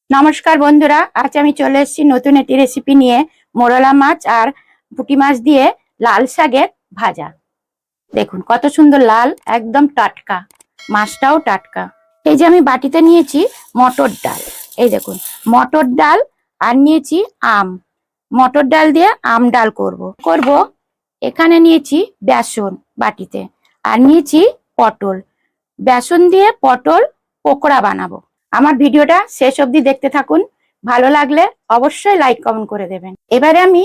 নমস্কার বন্ধুরা, আজ আমি চলে এসেছি নতুন একটি রেসিপি নিয়ে। মোরলা মাছ আর পুঁটি মাছ দিয়ে লাল শাকের ভাজা। দেখুন কত সুন্দর লাল, একদম টাটকা, মাছটাও টাটকা। এই যে আমি বাটিতে নিয়েছি মটর ডাল, এই দেখুন মটর ডাল, আর নিয়েছি আম। মটর ডাল দিয়ে আম ডাল করব। এখানে নিয়েছি বেসন বাটিতে, আর নিয়েছি পটল। বেসন দিয়ে পটল পকোড়া বানাবো। আমার ভিডিওটা শেষ অবধি দেখতে থাকুন। ভালো লাগলে অবশ্যই লাইক কমেন্ট করে দেবেন। এবারে আমি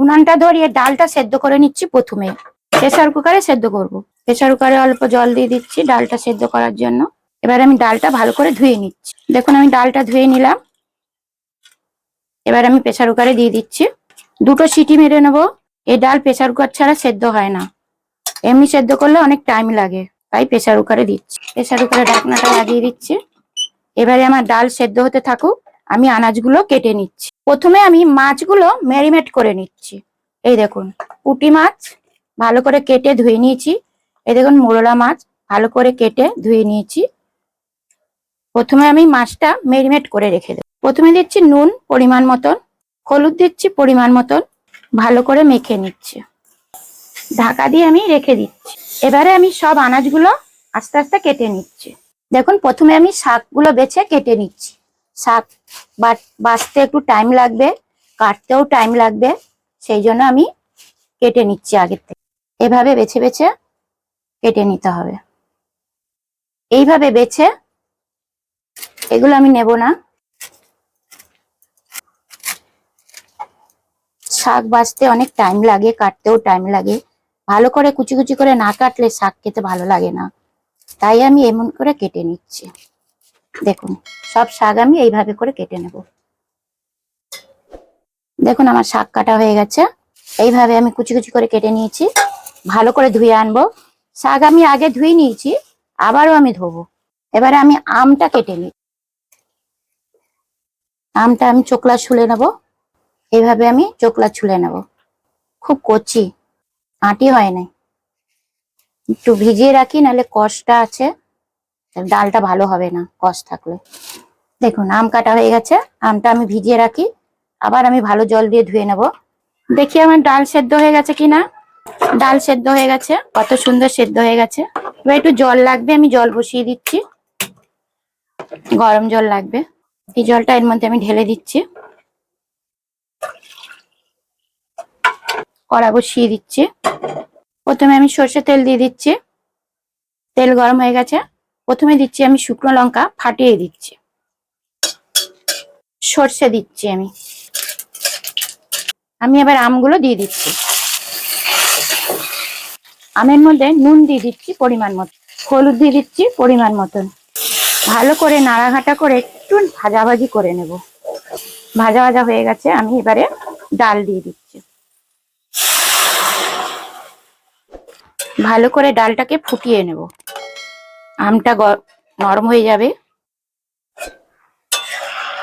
উনানটা ধরিয়ে ডালটা সেদ্ধ করে নিচ্ছি। প্রথমে প্রেসার কুকারে সেদ্ধ করব। প্রেসার কুকারে অল্প জল দিয়ে দিচ্ছি ডালটা সেদ্ধ করার জন্য। এবারে আমি ডালটা ভালো করে ধুয়ে নিচ্ছি। দেখুন আমি ডালটা ধুয়ে নিলাম। এবার আমি প্রেসার কুকারে দিয়ে দিচ্ছি। দুটো সিটি মেরে নেবো। এই ডাল প্রেসার কুকার ছাড়া সেদ্ধ হয় না, এমনি সেদ্ধ করলে অনেক টাইম লাগে, তাই প্রেসার কুকারে দিচ্ছি। প্রেসার কুকারে ঢাকনাটা লাগিয়ে দিচ্ছি। এবারে আমার ডাল সেদ্ধ হতে থাকুক, আমি আনাজগুলো কেটে নিচ্ছি। প্রথমে আমি মাছগুলো ম্যারিনেট করে নিচ্ছি। এই দেখুন পুঁটি মাছ ভালো করে কেটে ধুয়ে নিয়েছি। এই দেখুন মোরলা মাছ ভালো করে কেটে ধুয়ে নিয়েছি। প্রথমে আমি মাছটা ম্যারিনেট করে রেখে দেব। প্রথমে দিচ্ছি নুন পরিমাণ মতন, হলুদ দিচ্ছি পরিমাণ মতন, ভালো করে মেখে নিচ্ছি। ঢাকা দিয়ে আমি রেখে দিচ্ছি। এবারে আমি সব আনাজগুলো আস্তে আস্তে কেটে নিচ্ছি। দেখুন প্রথমে আমি শাকগুলো বেছে কেটে নিচ্ছি। শাক বাছতে একটু টাইম লাগবে, কাটতেও টাইম লাগবে, সেই জন্য আমি কেটে নিচ্ছি আগের থেকে। এভাবে বেছে বেছে কেটে নিতে হবে। এইভাবে বেছে এগুলো আমি নেব না। শাক বাছতে অনেক টাইম লাগে, কাটতেও টাইম লাগে। ভালো করে কুচি কুচি করে না কাটলে শাক খেতে ভালো লাগে না, তাই আমি এমন করে কেটে নিচ্ছি। দেখুন সব শাক আমি এইভাবে করে কেটে নেব। দেখুন আমার শাক কাটা হয়ে গেছে। এইভাবে আমি কুচি কুচি করে কেটে নিয়েছি। ভালো করে ধুয়ে আনবো। শাক আমি আগে ধুয়ে নিয়েছি, আবারও আমি ধোবো। এবারে আমি আমটা কেটে নিই। আমটা আমি চোকলা ছুলে নেব। এইভাবে আমি চোকলা ছুলে নেব। খুব কচি, আঁটি হয় না। একটু ভিজিয়ে রাখি, নাহলে কষটা আছে, ডালটা ভালো হবে না কষ থাকলে। দেখুন আম কাটা হয়ে গেছে। আমটা আমি ভিজিয়ে রাখি, আবার আমি ভালো জল দিয়ে ধুয়ে নেব। দেখি আমার ডাল সেদ্ধ হয়ে গেছে কিনা। ডাল সেদ্ধ হয়ে গেছে, কত সুন্দর সেদ্ধ হয়ে গেছে। এবার একটু জল লাগবে, আমি জল বসিয়ে দিচ্ছি। গরম জল লাগবে, এই জলটা এর মধ্যে আমি ঢেলে দিচ্ছি। কড়া বসিয়ে দিচ্ছি। প্রথমে আমি সর্ষে তেল দিয়ে দিচ্ছি। তেল গরম হয়ে গেছে। প্রথমে দিচ্ছি আমি শুকনো লঙ্কা ফাটিয়ে দিচ্ছি। সর্ষে দিচ্ছি আমি এবার আমগুলো দিয়ে দিচ্ছি। আমের মধ্যে নুন দিয়ে দিচ্ছি পরিমাণ মতো, হলুদ দিয়ে দিচ্ছি পরিমাণ মতন। ভালো করে নাড়াঘাটা করে একটু ভাজাভাজি করে নেব। ভাজা ভাজা হয়ে গেছে, আমি এবারে ডাল দিয়ে দিচ্ছি। ভালো করে ডালটাকে ফুটিয়ে নেব। আমটা নরম হয়ে যাবে।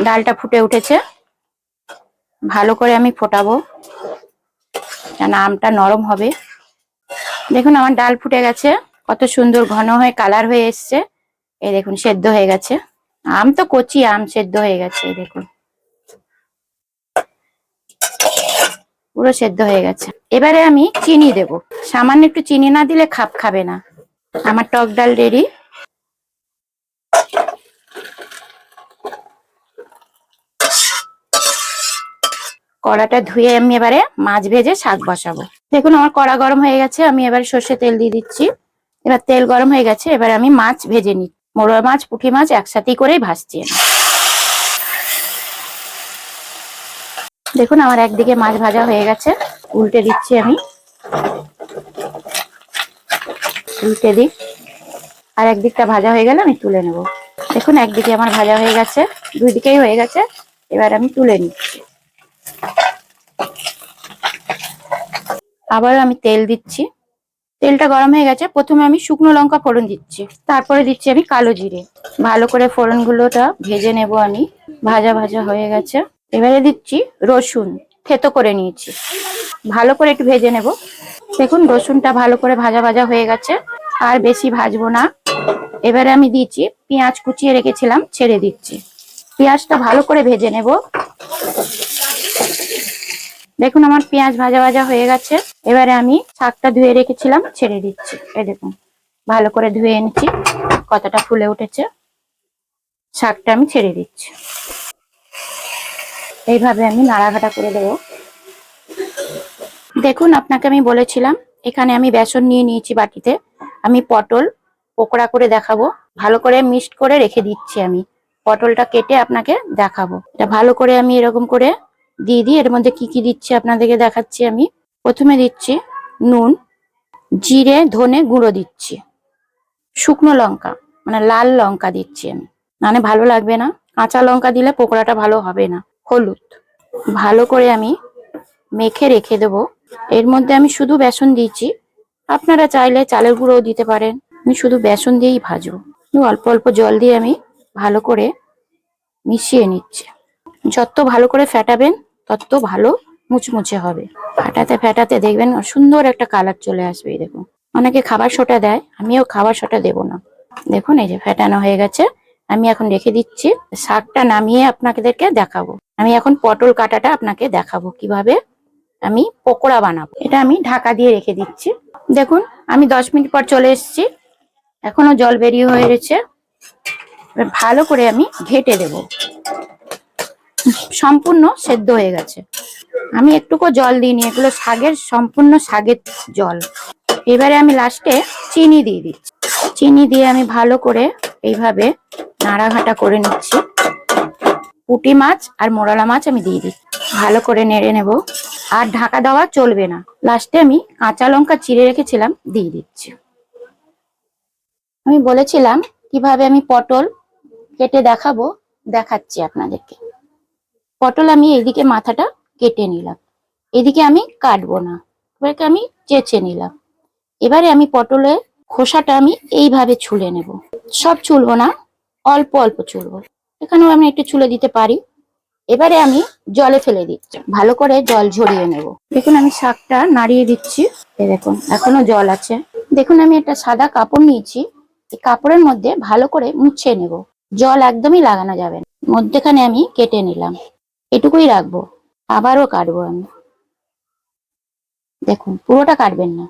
ডালটা ফুটে উঠেছে, ভালো করে আমি ফোটাবো, কেন আমটা নরম হবে। দেখুন আমার ডাল ফুটে গেছে, কত সুন্দর ঘন হয়ে কালার হয়ে এসছে। এই দেখুন সেদ্ধ হয়ে গেছে। আম তো কচি, আম সেদ্ধ হয়ে গেছে। এই দেখুন পুরো সেদ্ধ হয়ে গেছে। এবারে আমি চিনি দেব। সামান্য একটু চিনি না দিলে খাপ খাবে না। আমার টক ডাল রেডি। কড়াটা ধুয়ে আমি এবারে মাছ ভেজে শাক বসাবো। দেখুন আমার কড়া গরম হয়ে গেছে, আমি এবার সর্ষে তেল দিয়ে দিচ্ছি। এবার তেল গরম হয়ে গেছে, এবার আমি মাছ ভেজে নিই। মোরলা মাছ পুঁটি মাছ একসাথেই করেই ভাজছি। দেখুন আমার একদিকে মাছ ভাজা হয়ে গেছে, উল্টে দিচ্ছি আমি। উল্টে দিই, আর একদিকটা ভাজা হয়ে গেলে আমি তুলে নেব। দেখুন একদিকে আমার ভাজা হয়ে গেছে, দুই দিকেই হয়ে গেছে। এবার আমি তুলে নিচ্ছি। আবার আমি তেল দিচ্ছি। তেলটা গরম হয়ে গেছে। প্রথমে আমি শুকনো লঙ্কা ফোড়ন দিচ্ছি, তারপরে দিচ্ছি আমি কালো জিরে। ভালো করে ফোড়নগুলোটা ভেজে নেব আমি। ভাজা ভাজা হয়ে গেছে। এবারে দিচ্ছি রসুন, থেতো করে নিয়েছি, ভালো করে একটু ভেজে নেব। দেখুন রসুনটা ভালো করে ভাজা ভাজা হয়ে গেছে, আর বেশি ভাজবো না। এবারে আমি দিচ্ছি পেঁয়াজ কুচিয়ে রেখেছিলাম, ছেড়ে দিচ্ছি। পেঁয়াজটা ভালো করে ভেজে নেব। দেখুন আমার পেঁয়াজ ভাজা ভাজা হয়ে গেছে। এবারে আমি শাকটা ধুয়ে রেখেছিলাম ছেড়ে দিচ্ছি। এই দেখুন ভালো করে ধুয়ে এনেছি, কতটা ফুলে উঠেছে। শাকটা আমি ছেড়ে দিচ্ছি। এইভাবে আমি নাড়াঘাটা করে দেবো। দেখুন আপনাকে আমি বলেছিলাম, এখানে আমি বেসন নিয়ে নিয়েছি বাটিতে। আমি পটল পকোড়া করে দেখাবো। ভালো করে মিক্সড করে রেখে দিচ্ছি। আমি পটলটা কেটে আপনাকে দেখাবো। এটা ভালো করে আমি এরকম করে দিয়ে দিই। এর মধ্যে কি কি দিচ্ছি আপনাদেরকে দেখাচ্ছি। আমি প্রথমে দিচ্ছি নুন, জিরে ধনে গুঁড়ো দিচ্ছি, শুকনো লঙ্কা মানে লাল লঙ্কা দিচ্ছি আমি, মানে ভালো লাগবে না, কাঁচা লঙ্কা দিলে পকোড়াটা ভালো হবে না। হলুদ ভালো করে আমি মেখে রেখে দেবো। এর মধ্যে আমি শুধু বেসন দিয়েছি, আপনারা চাইলে চালের গুঁড়োও দিতে পারেন। আমি শুধু বেসন দিয়েই ভাজবো। অল্প অল্প জল দিয়ে আমি ভালো করে মিশিয়ে নিচ্ছি। যত ভালো করে ফেটাবেন তত ভালো মুচমুচে হবে। ফেটাতে ফেটাতে দেখবেন সুন্দর একটা কালার চলে আসবে। এই দেখুন, অনেকে খাবার সোডা দেয়, আমিও খাবার সোডা দেবো না। দেখুন এই যে ফেটানো হয়ে গেছে। আমি এখন রেখে দিচ্ছি। শাকটা নামিয়ে আপনাদেরকে দেখাবো। আমি এখন পটল কাটাটা আপনাকে দেখাবো কিভাবে আমি পকোড়া বানাবো। এটা আমি ঢাকা দিয়ে রেখে দিচ্ছি। দেখুন আমি 10 মিনিট পর চলে এসেছি, এখনো জল বেরিয়ে হয়ে গেছে। ভালো করে আমি ঘেটে দেব। সম্পূর্ণ সেদ্ধ হয়ে গেছে। আমি একটুকু জল দিইনি, এগুলো শাকের সম্পূর্ণ শাকের জল। এবারে আমি লাস্টে চিনি দিয়ে দিচ্ছি। চিনি দিয়ে আমি ভালো করে এইভাবে নাড়াঘাটা করে নিচ্ছি। পুঁটি মাছ আর মোরালা মাছ আমি দিয়ে দিচ্ছি। ভালো করে নেড়ে নেব। আর ঢাকা দেওয়া চলবে না। লাস্টে আমি কাঁচা লঙ্কা চিড়ে রেখেছিলাম দিয়ে দিচ্ছি। আমি বলেছিলাম কিভাবে আমি পটল কেটে দেখাবো, দেখাচ্ছি আপনাদেরকে। পটল আমি এইদিকে মাথাটা কেটে নিলাম, এদিকে আমি কাটবো না, এবারে আমি চেঁচে নিলাম। এবারে আমি পটলের খোসাটা আমি এইভাবে ছুলে নেব। সব ছুলবো না, অল্প অল্প ছুলবো। এখানেও আমি একটু ছুলে দিতে পারি। এবারে আমি জলে ফেলে দিচ্ছি, ভালো করে জল ঝরিয়ে নেব। দেখুন আমি শাকটা নাড়িয়ে দিচ্ছি। এই দেখুন এখনো জল আছে। দেখুন আমি একটা সাদা কাপড় নিয়েছি, এই কাপড়ের মধ্যে ভালো করে মুছে নেব। জল একদমই লাগানো যাবে না। মধ্যেখানে আমি কেটে নিলাম, এটুকুই রাখবো। আবারও কাটবো আমি। দেখুন পুরোটা কাটবেন না।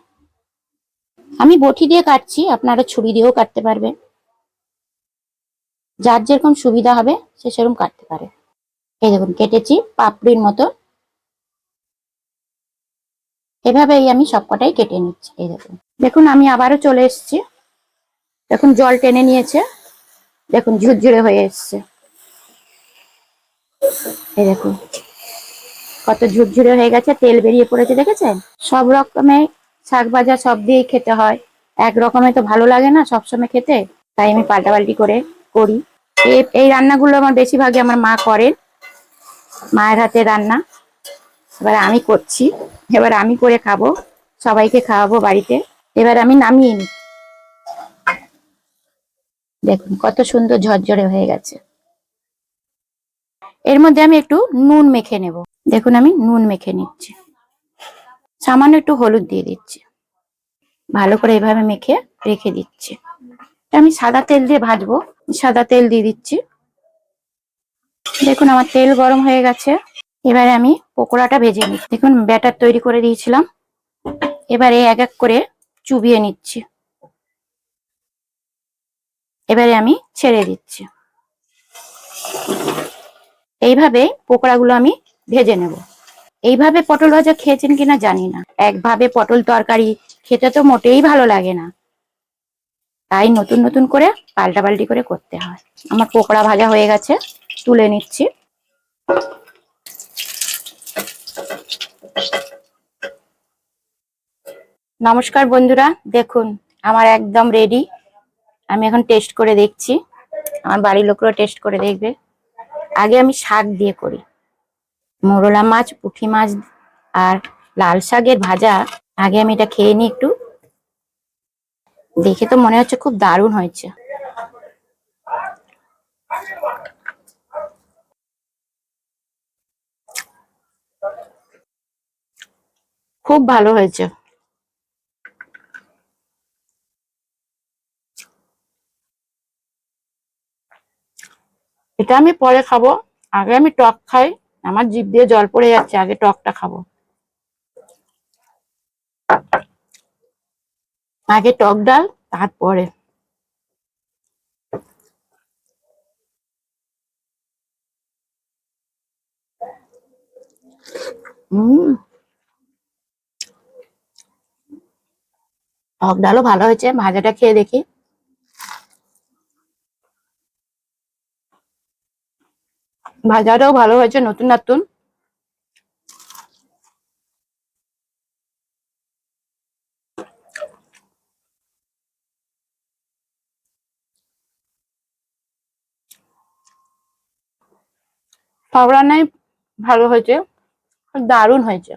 আমি বটি দিয়ে কাটছি, আপনারা ছুরি দিয়েও কাটতে পারবেন। যার যেরকম সুবিধা হবে সে সেরকম কাটতে পারে। এই দেখুন কেটেছি পাপড়ির মতো। এভাবেই আমি সবকটাই কেটে নিচ্ছি। এই দেখুন, দেখুন আমি আবারও চলে এসেছি। দেখুন জল টেনে নিয়েছে, দেখুন ঝুরঝুরে হয়ে এসছে। এই দেখুন কত ঝুরঝুরে হয়ে গেছে, তেল বেরিয়ে পড়েছে, দেখেছেন? সব রকমের শাক ভাজা সব দিয়েই খেতে হয়, এক রকমের তো ভালো লাগে না সবসময় খেতে। তাই আমি পাল্টাপাল্টি করে করি। এই রান্নাগুলো আমার বেশিরভাগই আমার মা করেন, মায়ের হাতে রান্না। এবার আমি করছি, এবার আমি করে খাবো, সবাইকে খাওয়াবো বাড়িতে। এবার আমি নামিয়ে নিই। দেখুন কত সুন্দর ঝরঝরে হয়ে গেছে। এর মধ্যে আমি একটু নুন মেখে নেব। দেখুন আমি নুন মেখে নিচ্ছি, সামান্য একটু হলুদ দিয়ে দিচ্ছি। ভালো করে এভাবে মেখে রেখে দিচ্ছি। আমি সাদা তেল দিয়ে ভাজবো, সাদা তেল দিয়ে দিচ্ছি। দেখুন আমার তেল গরম হয়ে গেছে। এবারে আমি পকোড়াটা ভেজে নিই। দেখুন ব্যাটার তৈরি করে দিয়েছিলাম, এবারে এক এক করে চুবিয়ে নিচ্ছি। এবারে আমি ছেড়ে দিচ্ছি। এইভাবে পকোড়াগুলো আমি ভেজে নেব। এইভাবে পটল ভাজা খেয়েছেন কিনা জানি না, একভাবে পটল তরকারি খেতে তো মোটেই ভালো লাগে না। তাই নতুন নতুন করে পাল্টাপাল্টি করে করতে হয়। আমার পকোড়া ভাজা হয়ে গেছে, তুলে নিচ্ছি। নমস্কার বন্ধুরা, দেখুন আমার একদম রেডি। আমি এখন টেস্ট করে দেখছি, আমার বাড়ির লোকরা টেস্ট করে দেখবে। আগে আমি শাক দিয়ে করি, মোরলা মাছ, পুঁটি মাছ আর লাল শাকের ভাজা। আগে আমি এটা খেয়ে নিই একটু। দেখে তো মনে হচ্ছে খুব দারুণ হয়েছে। খুব ভালো হয়েছে। এটা আমি পরে খাবো, আগে আমি টক খাই। আমার জিভ দিয়ে জল পড়ে যাচ্ছে, আগে টকটা খাবো। আগে টক ডাল, তারপরে। হম, টক ডালও ভালো হয়েছে। ভাজাটা খেয়ে দেখি। ভাজাটাও ভালো হয়েছে, নতুন নতুন। সব রান্নাই ভালো হয়েছে, দারুণ হয়েছে।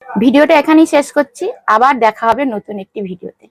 ভিডিওটা এখানেই শেষ করছি, আবার দেখা হবে নতুন একটি ভিডিওতে।